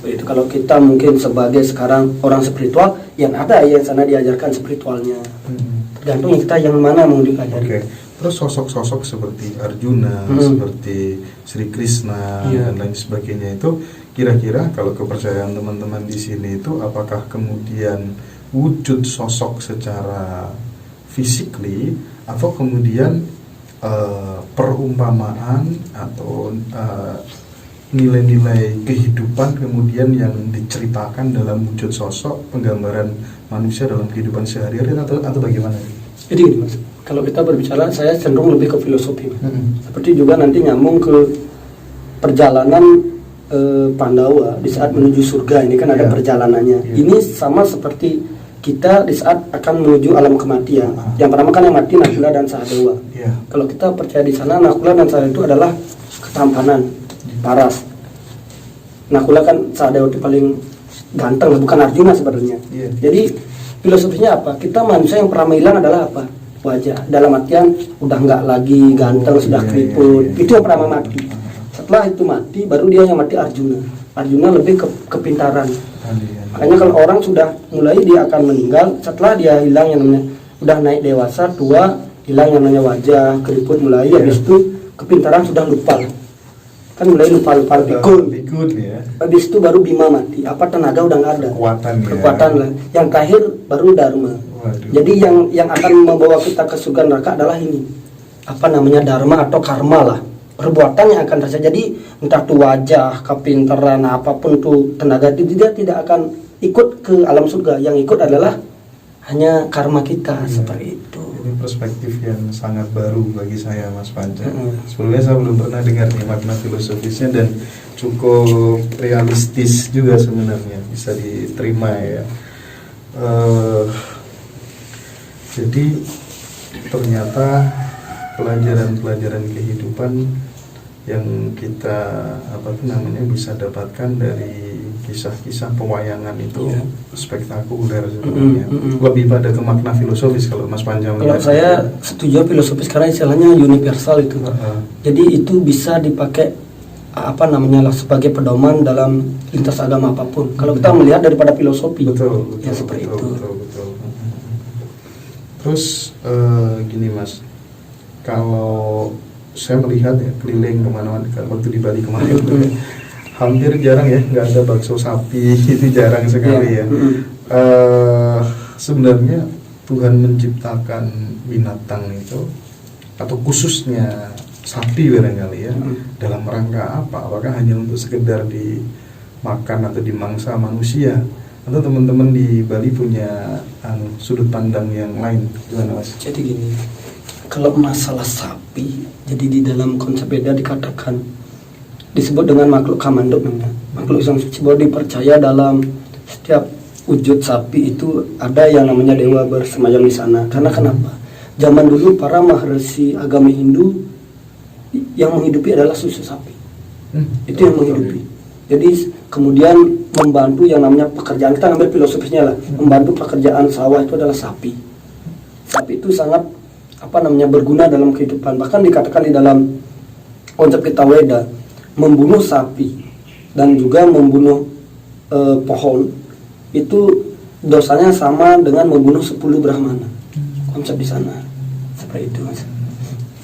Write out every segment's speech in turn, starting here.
Seperti itu. Kalau kita mungkin sebagai sekarang orang spiritual, yang ada yang sana diajarkan spiritualnya. Tergantung kita yang mana mau dipelajari. Terus sosok-sosok seperti Arjuna, seperti Sri Krishna dan lain sebagainya itu kira-kira kalau kepercayaan teman-teman di sini itu apakah kemudian wujud sosok secara physically atau kemudian perumpamaan atau nilai-nilai kehidupan kemudian yang diceritakan dalam wujud sosok penggambaran manusia dalam kehidupan sehari-hari atau bagaimana? Jadi gini Mas, kalau kita berbicara saya cenderung lebih ke filosofi. Seperti juga nanti nyambung ke perjalanan Pandawa di saat menuju surga, ini kan ada perjalanannya. Ini sama seperti kita di saat akan menuju alam kematian. Yang pertama kan yang mati Nakula dan Sahadewa. Kalau kita percaya di sana Nakula dan Sahadewa itu adalah ketampanan, paras. Nakula kan Sahadewa itu paling ganteng, bukan Arjuna sebenarnya. Jadi filosofinya apa? Kita manusia yang pernah hilang adalah apa? Wajah. Dalam artian udah nggak lagi ganteng, sudah keriput. Itu yang pernah mati. Setelah itu mati, baru dia yang mati Arjuna. Arjuna lebih kepintaran. Makanya kalau orang sudah mulai dia akan meninggal, setelah dia hilang yang namanya udah naik dewasa, tua, hilang yang namanya wajah, keriput mulai, habis itu kepintaran sudah lupa. Kan mulai lupa pikun ya. Habis itu baru Bima mati. Apa tenaga udah nggak ada. Kekuatan lah. Yang terakhir baru Dharma. Jadi yang akan membawa kita ke surga neraka adalah ini. Apa namanya Dharma atau karma lah. Perbuatan yang akan terjadi. Jadi entah itu wajah, kepintaran, apapun itu tenaga, dia tidak akan ikut ke alam surga. Yang ikut adalah hanya karma kita seperti itu. Ini perspektif yang sangat baru bagi saya Mas Panca. Sebelumnya saya belum pernah dengar nih makna filosofisnya dan cukup realistis juga sebenarnya, bisa diterima ya. Jadi ternyata pelajaran-pelajaran kehidupan yang kita bisa dapatkan dari kisah-kisah pewayangan itu spektakuler sebenarnya. Lebih pada ke makna filosofis kalau Mas Panca. Kalau saya setuju filosofis karena istilahnya universal itu. Jadi itu bisa dipakai sebagai pedoman dalam lintas agama apapun. Kalau kita melihat daripada filosofi, betul, seperti itu. Betul. Terus gini Mas, kalau saya melihat ya keliling kemana-mana waktu di Bali kemarin hampir jarang ya nggak ada bakso sapi, itu jarang sekali ya. Sebenarnya Tuhan menciptakan binatang itu atau khususnya sapi barangkali ya dalam rangka apa? Apakah hanya untuk sekedar dimakan atau dimangsa manusia? Atau teman-teman di Bali punya sudut pandang yang lain? Gimana Mas? Jadi gini, kalau masalah sapi, jadi di dalam konsep Beda dikatakan disebut dengan makhluk kamanduk namanya. Makhluk yang suci bahwa dipercaya dalam setiap wujud sapi itu ada yang namanya dewa bersemayam di sana. Karena kenapa? Zaman dulu para maharsi agama Hindu yang menghidupi adalah susu sapi. Itu yang menghidupi. Jadi kemudian membantu yang namanya pekerjaan, kita ambil filosofisnya lah, membantu pekerjaan sawah itu adalah sapi. Sapi itu sangat berguna dalam kehidupan. Bahkan dikatakan di dalam konsep kita Weda, membunuh sapi dan juga membunuh pohon itu dosanya sama dengan membunuh 10 Brahmana. Konsep di sana seperti itu Mas.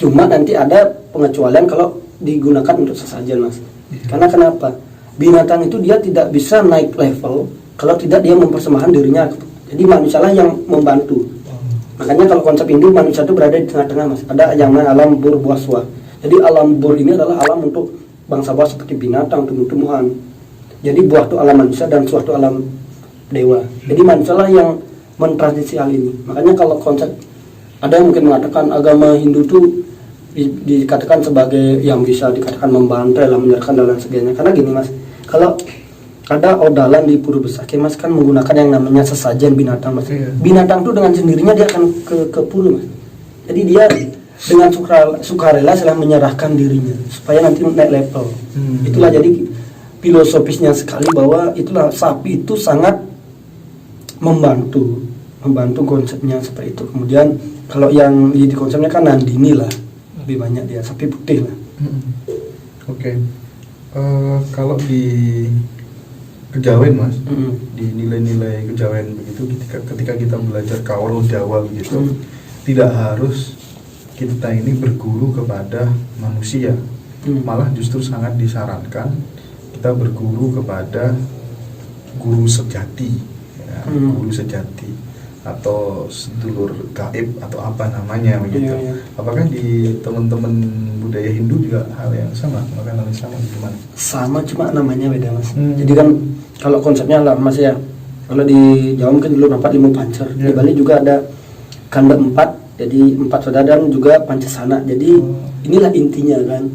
Cuma nanti ada pengecualian kalau digunakan untuk sesajen Mas. Karena kenapa? Binatang itu dia tidak bisa naik level kalau tidak dia mempersembahkan dirinya. Jadi manusialah yang membantu. Makanya kalau konsep Hindu manusia itu berada di tengah-tengah Mas. Ada yang namanya alam bur buaswa. Jadi alam bur ini adalah alam untuk bangsa bawah seperti binatang, tumbuh-tumbuhan. Jadi buah itu alam manusia dan suatu alam dewa. Jadi manusialah yang mentransisi hal ini. Makanya kalau konsep ada yang mungkin mengatakan agama Hindu itu dikatakan sebagai yang bisa dikatakan membantai lah, menyerahkan dan lain sebagainya. Karena gini Mas, kalau ada odalan di Pura Besaki Mas kan menggunakan yang namanya sesajen binatang Mas. Binatang itu dengan sendirinya dia akan ke pura Mas. Jadi dia dengan sukarela setelah menyerahkan dirinya supaya nanti naik level. Itulah jadi filosofisnya sekali bahwa itulah sapi itu sangat membantu konsepnya seperti itu. Kemudian kalau yang di konsepnya kan Nandini lah, lebih banyak dia sapi putih lah. Kalau di kejawen mas, di nilai-nilai kejawen begitu, ketika kita belajar kawal Jawa begitu, tidak harus kita ini berguru kepada manusia, malah justru sangat disarankan kita berguru kepada guru sejati, ya, guru sejati atau sedulur gaib atau apa namanya begitu. Iya. Apakah di teman-teman budaya Hindu juga hal yang sama? Maka hal yang sama gimana? Sama, cuma namanya beda mas. Jadi kan kalau konsepnya lah mas ya, kalau di Jawa mungkin dulu 45 pancer, di Bali juga ada kanda 4, jadi 4 saudara dan juga pancasana. Jadi inilah intinya kan,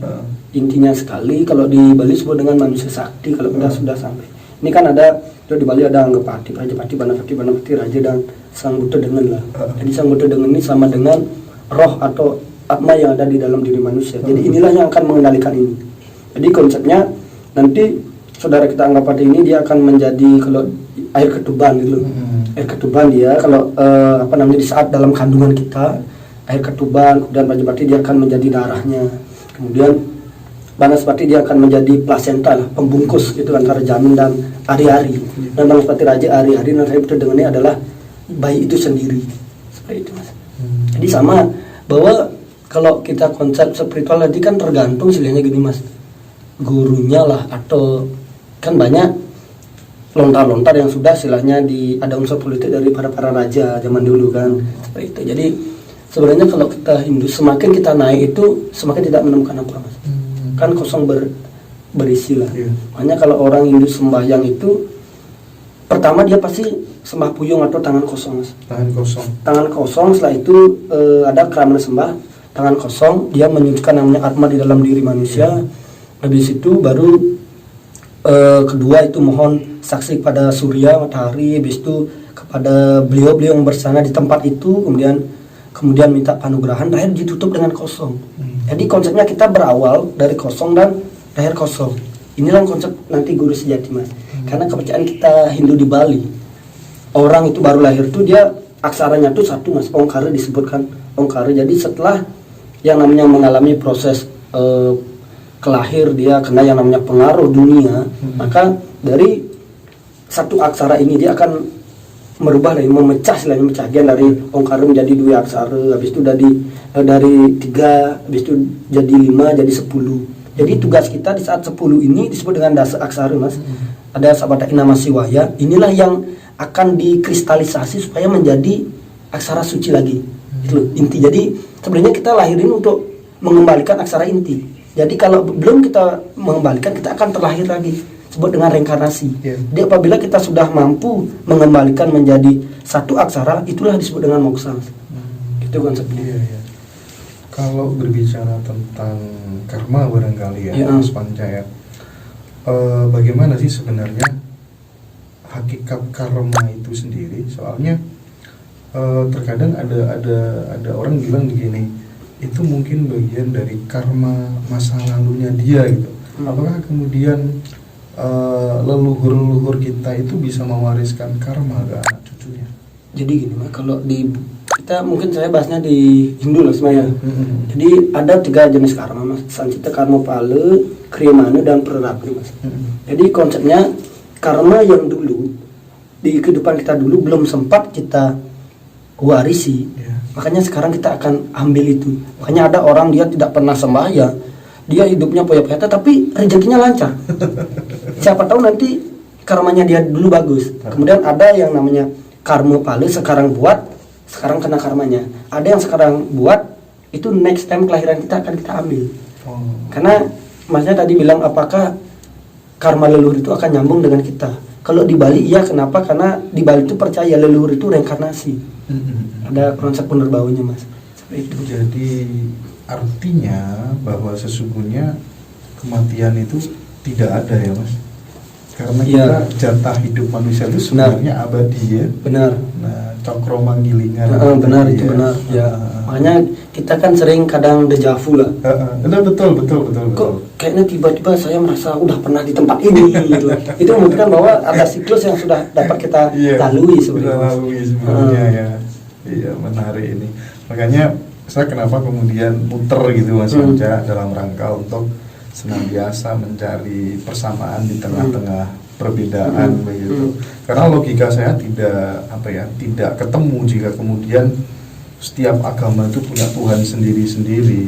intinya sekali. Kalau di Bali disebut dengan manusia sakti kalau kita sudah sampai. Ini kan ada di Bali ada Anggapati, Prajapati, Banapati, Raja dan Sang Buddha Dengan lah. Jadi Sang Buddha Dengan ini sama dengan roh atau atma yang ada di dalam diri manusia. Jadi inilah yang akan mengendalikan ini. Jadi konsepnya nanti saudara kita Anggapati ini dia akan menjadi kalau air ketuban gitu. Air ketuban dia kalau di saat dalam kandungan kita air ketuban, kemudian Prajapati dia akan menjadi darahnya. Kemudian Banaspati dia akan menjadi plasenta lah, pembungkus itu antara janin dan ari-ari. Dan Banaspati Raja ari-ari dan saya betul dengan ini adalah bayi itu sendiri. Seperti itu mas. Jadi sama bahwa kalau kita konsep spiritual tadi kan tergantung istilahnya gini mas. Gurunya lah atau kan banyak lontar-lontar yang sudah istilahnya ada unsur politik dari para raja zaman dulu kan. Seperti itu. Jadi sebenarnya kalau kita Hindu semakin kita naik itu semakin tidak menemukan apa mas. Kan kosong berisi lah. Makanya kalau orang Hindu sembahyang itu pertama dia pasti sembah puyung atau tangan kosong mas. Tangan kosong setelah itu ada keramana sembah tangan kosong, dia menyucikan namanya atma di dalam diri manusia. Habis itu baru kedua itu mohon saksi kepada surya, matahari, habis itu kepada beliau-beliau yang bersana di tempat itu, kemudian minta panugrahan, terakhir ditutup dengan kosong. Jadi konsepnya kita berawal dari kosong dan terakhir kosong. Inilah konsep nanti guru sejati mas. Karena kepercayaan kita Hindu di Bali, orang itu baru lahir tuh dia aksaranya tuh satu mas, Ongkara disebutkan Ongkara. Jadi setelah yang namanya mengalami proses kelahir dia kena yang namanya pengaruh dunia, maka dari satu aksara ini dia akan merubah lagi, memecah selain mecahian dari Ongkara menjadi 2 aksara, habis itu dari 3, habis itu jadi 5, jadi 10. Jadi tugas kita di saat 10 ini disebut dengan dasa aksara mas. Ada sabada nama siwaya, inilah yang akan dikristalisasi supaya menjadi aksara suci lagi. Itu inti. Jadi sebenarnya kita lahirin untuk mengembalikan aksara inti. Jadi kalau belum kita mengembalikan, kita akan terlahir lagi, disebut dengan reinkarnasi. Jadi apabila kita sudah mampu mengembalikan menjadi satu aksara, itulah disebut dengan moksa. Itu konsepnya. Kalau berbicara tentang karma barangkali ya, Mas Pancaya, bagaimana sih sebenarnya hakikat karma itu sendiri? Soalnya terkadang ada orang bilang begini, itu mungkin bagian dari karma masa lalunya dia gitu. Apakah kemudian leluhur kita itu bisa mewariskan karma ke anak cucunya? Jadi gini mas, kalau kita mungkin saya bahasnya di Hindu lah semuanya. Jadi ada 3 jenis karma mas, Sancita, Karma Pala, Kriyamana dan Prarabdha mas. Jadi konsepnya karma yang dulu di kehidupan kita dulu belum sempat kita warisi, makanya sekarang kita akan ambil itu. Makanya ada orang dia tidak pernah sembahyang, dia hidupnya poya-poya tapi rezekinya lancar. Siapa tahu nanti karmanya dia dulu bagus. Kemudian ada yang namanya karma pala, sekarang buat, sekarang kena karmanya. Ada yang sekarang buat, itu next time kelahiran kita akan kita ambil. Karena masnya tadi bilang apakah karma leluhur itu akan nyambung dengan kita. Kalau di Bali iya, kenapa? Karena di Bali itu percaya leluhur itu reinkarnasi. Ada konsep penerbaunya mas. Seperti itu. Jadi artinya bahwa sesungguhnya kematian itu tidak ada ya mas, karena kita jatah hidup manusia itu sebenarnya abadi ya. Benar. Nah, cokro manggilingan. Benar itu ya. Benar. Ya. Makanya kita kan sering kadang dejavu lah. Betul. Kok kayaknya tiba-tiba saya merasa udah pernah di tempat ini gitu. Itu membuktikan bahwa ada siklus yang sudah dapat kita lalui sebenarnya. Ya. Iya, menarik ini. Makanya saya kenapa kemudian muter gitu mas Panca dalam rangka untuk senantiasa mencari persamaan di tengah-tengah perbedaan begitu. Karena logika saya tidak ketemu jika kemudian setiap agama itu punya Tuhan sendiri-sendiri.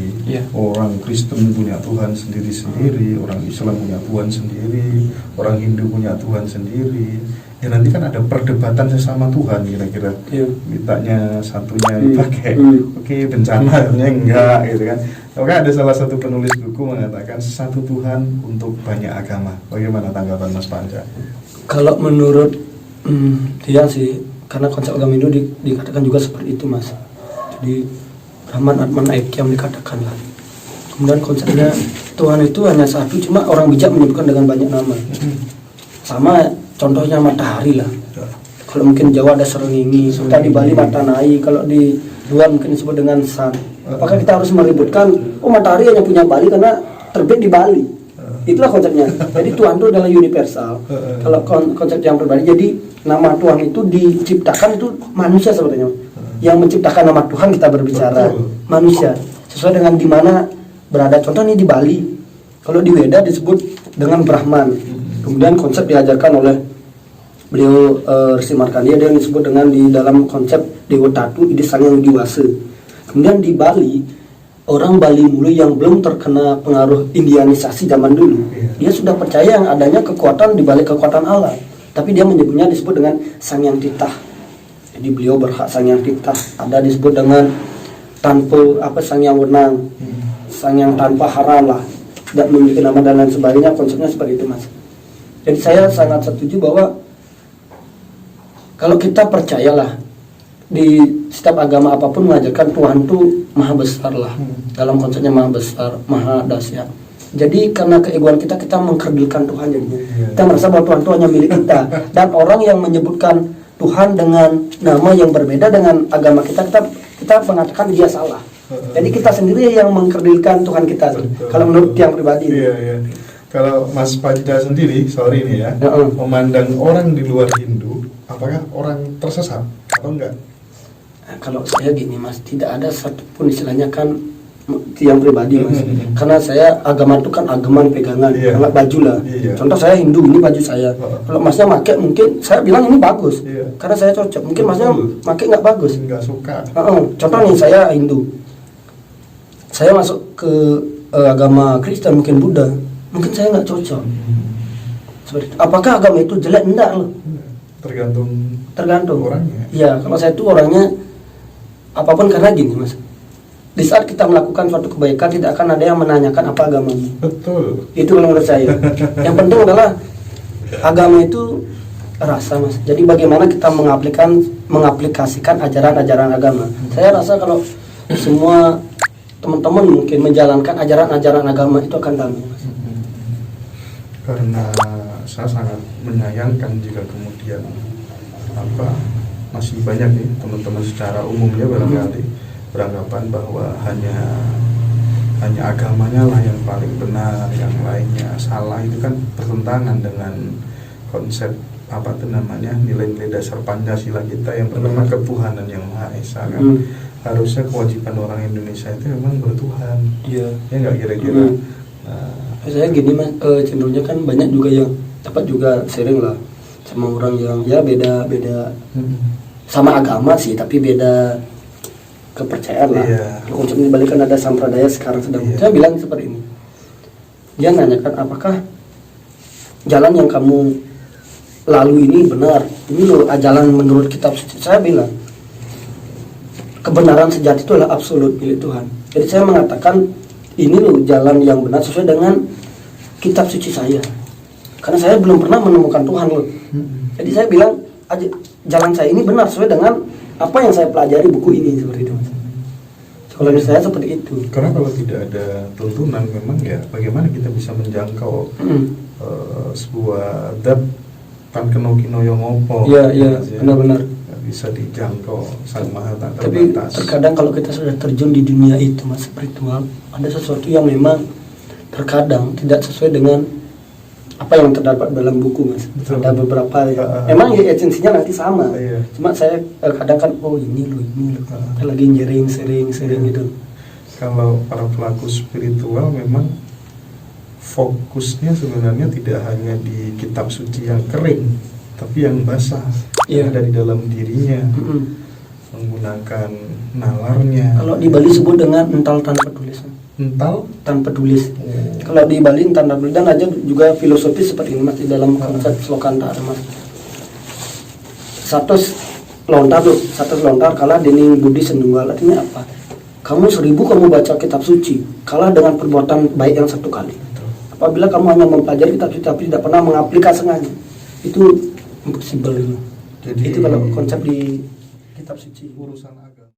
Orang Kristen punya Tuhan sendiri-sendiri, orang Islam punya Tuhan sendiri, orang Hindu punya Tuhan sendiri. Ya nanti kan ada perdebatan sesama Tuhan kira-kira. Mintanya satunya dipakai, oke, bencananya enggak gitu kan. Maka ada salah satu penulis buku mengatakan satu Tuhan untuk banyak agama. Bagaimana tanggapan Mas Panca? Kalau menurut dia sih, karena konsep agama Hindu dikatakan juga seperti itu, Mas. Jadi Brahman, Atman, Aikyam dikatakan lah. Kemudian konsepnya Tuhan itu hanya satu, cuma orang bijak menyebutkan dengan banyak nama. Sama contohnya matahari lah. Kalau mungkin Jawa ada Srengenge, kita di Bali Matanai, kalau di luar mungkin disebut dengan Sun. Apakah kita harus meributkan, matahari hanya punya Bali karena terbit di Bali? Itulah konsepnya. Jadi Tuhan itu adalah universal. Kalau konsep yang pribadi, jadi nama Tuhan itu diciptakan itu manusia sebetulnya. Yang menciptakan nama Tuhan kita berbicara manusia sesuai dengan di mana berada. Contoh ini di Bali, kalau di Weda disebut dengan Brahman. Kemudian konsep diajarkan oleh beliau Resi Markandeya, dia disebut dengan di dalam konsep Dewa Tatu Ide Sang Yang Diwasa. Kemudian di Bali, orang Bali Mulu yang belum terkena pengaruh Indianisasi zaman dulu, dia sudah percaya yang adanya kekuatan di balik kekuatan Allah, tapi dia menyebutnya disebut dengan Sang Yang Titah. Jadi beliau berhak Sang Yang Titah. Ada disebut dengan Sang Yang Wenang, Sang Yang tanpa haram lah, dan memiliki nama dan lain sebagainya. Konsepnya seperti itu, Mas. Jadi saya sangat setuju bahwa kalau kita percayalah di setiap agama apapun mengajarkan Tuhan itu maha besar lah. Dalam konsepnya maha besar, maha dahsyat. Jadi karena keegoan kita mengkerdilkan Tuhan jadinya. Kita merasa bahwa Tuhan itu hanya milik kita. Dan orang yang menyebutkan Tuhan dengan nama yang berbeda dengan agama kita mengatakan dia salah. Jadi kita sendiri yang mengkerdilkan Tuhan kita. Kalau menurut yang pribadi. Kalau Mas Panca sendiri, sorry nih ya, memandang orang di luar Hindu, apakah orang tersesat atau enggak? Kalau saya gini, Mas, tidak ada satupun istilahnya kan yang pribadi, Mas. Karena saya agama itu kan agama pegangan, kayak baju lah. Contoh saya Hindu, ini baju saya. Kalau Masnya pakai, mungkin saya bilang ini bagus, karena saya cocok. Mungkin Masnya pakai nggak bagus, nggak suka. Contoh nih, saya Hindu, saya masuk ke agama Kristen, mungkin Buddha, mungkin saya nggak cocok. Seperti itu. Apakah agama itu jelek? Enggak loh. Tergantung orangnya. Iya, kalau saya itu orangnya apapun, karena gini, Mas. Di saat kita melakukan suatu kebaikan tidak akan ada yang menanyakan apa agamamu. Betul. Itu menurut saya. Yang penting adalah agama itu rasa, Mas. Jadi bagaimana kita mengaplikasikan ajaran-ajaran agama. Saya rasa kalau semua teman-teman mungkin menjalankan ajaran-ajaran agama itu akan damai, Mas. Karena saya sangat menyayangkan jika kemudian masih banyak nih teman-teman secara umumnya barangkali beranggapan bahwa hanya agamanya lah yang paling benar, yang lainnya salah. Itu kan bertentangan dengan konsep nilai-nilai dasar Pancasila kita yang bernama ketuhanan yang Maha Esa kan. Harusnya kewajiban orang Indonesia itu memang bertuhan. Ya nggak kira-kira. Saya gini, Mas, cenderungnya kan banyak juga yang dapat juga sering lah sama orang yang ya beda sama agama sih, tapi beda kepercayaan lah. Konsep dibalik kan ada sampradaya sekarang sedang. Saya bilang seperti ini. Dia nanyakan apakah jalan yang kamu lalu ini benar, ini loh jalan menurut kitab suci. Saya bilang kebenaran sejati itu adalah absolut milik Tuhan. Jadi saya mengatakan ini loh jalan yang benar sesuai dengan kitab suci saya. Karena saya belum pernah menemukan Tuhan loh. Jadi saya bilang jalan saya ini benar sesuai dengan apa yang saya pelajari buku ini, seperti itu. Kalau saya seperti itu. Karena kalau tidak ada tuntunan memang ya bagaimana kita bisa menjangkau sebuah adab tan keno kino yang ngopo. Iya, benar-benar bisa dijangkau Sang Maha tak tapi terbatas. Terkadang kalau kita sudah terjun di dunia itu, Mas, spiritual, ada sesuatu yang memang terkadang tidak sesuai dengan apa yang terdapat dalam buku, Mas. Betul. Ada beberapa ya. Memang ya esensinya nanti sama. Cuma saya kadang kan ini loh. Kita lagi sering gitu. Kalau para pelaku spiritual memang fokusnya sebenarnya tidak hanya di kitab suci yang kering, tapi yang basah, yang ada di dalam dirinya, menggunakan nalarnya. Kalau di Bali sebut dengan ental tanpa tulis. Ental tanpa tulis. Kalau di Bali tanpa tulis, dan ada juga filosofis seperti ini mas di dalam konsep Slokantara mas. Satu lontar kalah dening budi senunggal, artinya apa? Kamu 1000 kamu baca kitab suci, kalah dengan perbuatan baik yang 1 kali. Apabila kamu hanya mempelajari kitab suci tapi tidak pernah mengaplikasikannya, itu impossible. Jadi itu kalau konsep di kitab suci. urusan